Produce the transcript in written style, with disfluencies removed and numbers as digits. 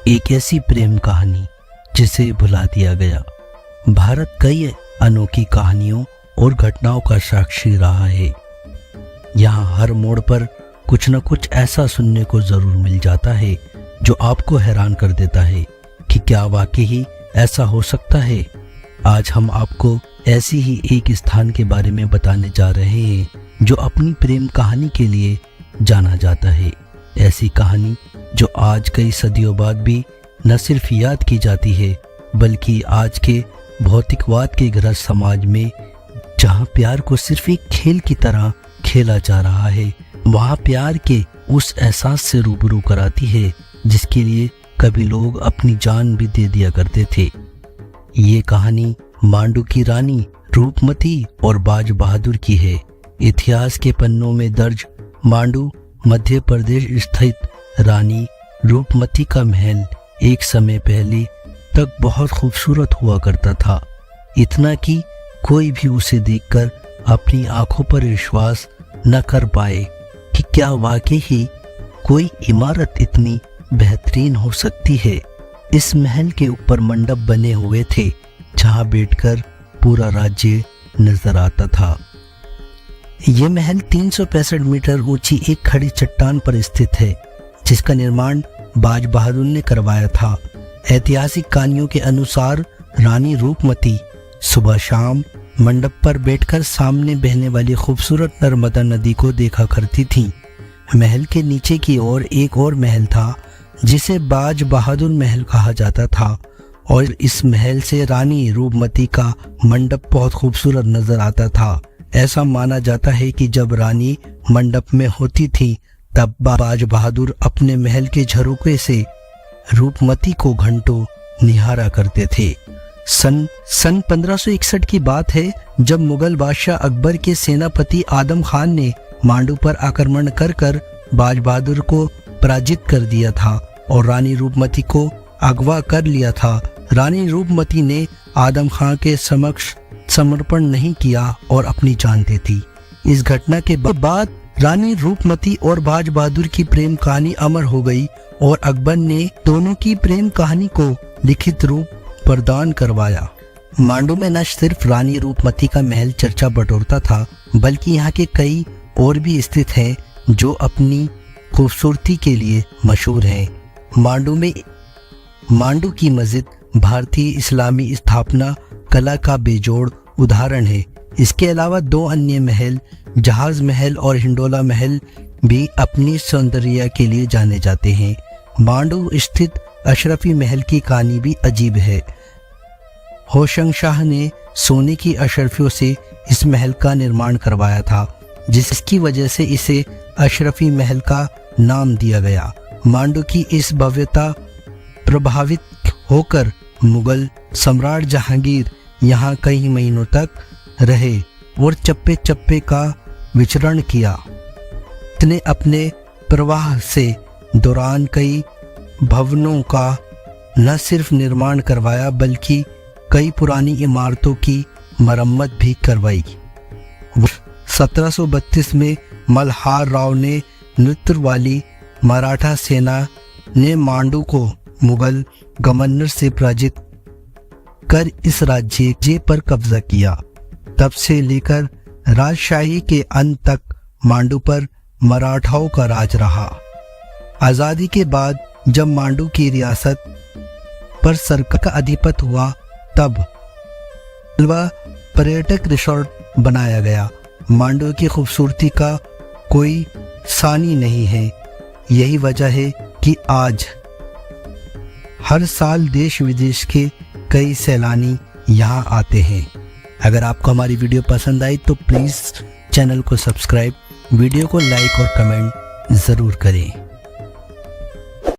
एक ऐसी प्रेम कहानी जिसे भुला दिया गया। भारत कई अनोखी कहानियों और घटनाओं का साक्षी रहा है। यहाँ हर मोड़ पर कुछ न कुछ ऐसा सुनने को जरूर मिल जाता है जो आपको हैरान कर देता है कि क्या वाकई ही ऐसा हो सकता है। आज हम आपको ऐसी ही एक स्थान के बारे में बताने जा रहे हैं जो अपनी प्रेम कहानी के लिए जाना जाता है। ऐसी कहानी जो आज कई सदियों बाद भी न सिर्फ याद की जाती है बल्कि आज के भौतिकवाद के ग्रस्त समाज में जहां प्यार को सिर्फ एक खेल की तरह खेला जा रहा है, वहां प्यार के उस एहसास से रूबरू कराती है जिसके लिए कभी लोग अपनी जान भी दे दिया करते थे। ये कहानी मांडू की रानी रूपमती और बाज बहादुर की है। इतिहास के पन्नों में दर्ज मांडू मध्य प्रदेश स्थित रानी रूपमती का महल एक समय पहले तक बहुत खूबसूरत हुआ करता था, इतना कि कोई भी उसे देखकर अपनी आंखों पर विश्वास न कर पाए कि क्या वाकई ही कोई इमारत इतनी बेहतरीन हो सकती है। इस महल के ऊपर मंडप बने हुए थे जहां बैठकर पूरा राज्य नजर आता था। यह महल 365 मीटर ऊंची एक खड़ी चट्टान पर स्थित है जिसका निर्माण बाज बहादुर ने करवाया था। ऐतिहासिक कहानियों के अनुसार रानी रूपमती सुबह शाम मंडप पर बैठकर सामने बहने वाली खूबसूरत नर्मदा नदी को देखा करती थी। महल के नीचे की ओर एक और महल था जिसे बाज बहादुर महल कहा जाता था और इस महल से रानी रूपमती का मंडप बहुत खूबसूरत नजर आता था। ऐसा माना जाता है कि जब रानी मंडप में होती थी तब बाज बहादुर अपने महल के झरोखे से रूपमती को घंटों निहारा करते थे। सन 1561 की बात है जब मुगल बादशाह अकबर के सेनापति आदम खान ने मांडू पर आक्रमण कर बाज बहादुर को पराजित कर दिया था और रानी रूपमती को अगवा कर लिया था। रानी रूपमती ने आदम खान के समक्ष समर्पण नहीं किया और अपनी जान दे दी। इस घटना के बाद रानी रूपमती और बाज बहादुर की प्रेम कहानी अमर हो गई और अकबर ने दोनों की प्रेम कहानी को लिखित रूप प्रदान करवाया। मांडू में न सिर्फ रानी रूपमती का महल चर्चा बटोरता था बल्कि यहाँ के कई और भी स्थित हैं जो अपनी खूबसूरती के लिए मशहूर हैं। मांडू की मस्जिद भारतीय इस्लामी स्थापना कला का बेजोड़ उदाहरण है। इसके अलावा दो अन्य महल जहाज महल और हिंडोला महल भी अपनी सौंदर्य के लिए जाने जाते हैं। मांडू स्थित अशरफी महल की कहानी भी अजीब है। होशंग शाह ने सोने की अशरफियों से इस महल का निर्माण करवाया था जिसकी वजह से इसे अशरफी महल का नाम दिया गया। मांडू की इस भव्यता प्रभावित होकर मुगल सम्राट जहांगीर यहाँ कई महीनों तक रहे और चप्पे चप्पे का विचरण किया। इसने अपने प्रवाह से दौरान कई भवनों का न सिर्फ निर्माण करवाया बल्कि कई पुरानी इमारतों की मरम्मत भी करवाई। 1732 में मल्हार राव ने नेतृत्व वाली मराठा सेना ने मांडू को मुगल गवर्नर से पराजित कर इस राज्य पर कब्जा किया। तब से लेकर राजशाही के अंत तक मांडू पर मराठाओं का राज रहा। आज़ादी के बाद जब मांडू की रियासत पर सरकार का अधिपत्य हुआ तब वह पर्यटक रिसोर्ट बनाया गया। मांडू की खूबसूरती का कोई सानी नहीं है। यही वजह है कि आज हर साल देश विदेश के कई सैलानी यहाँ आते हैं। अगर आपको हमारी वीडियो पसंद आई तो प्लीज़ चैनल को सब्सक्राइब, वीडियो को लाइक और कमेंट ज़रूर करें।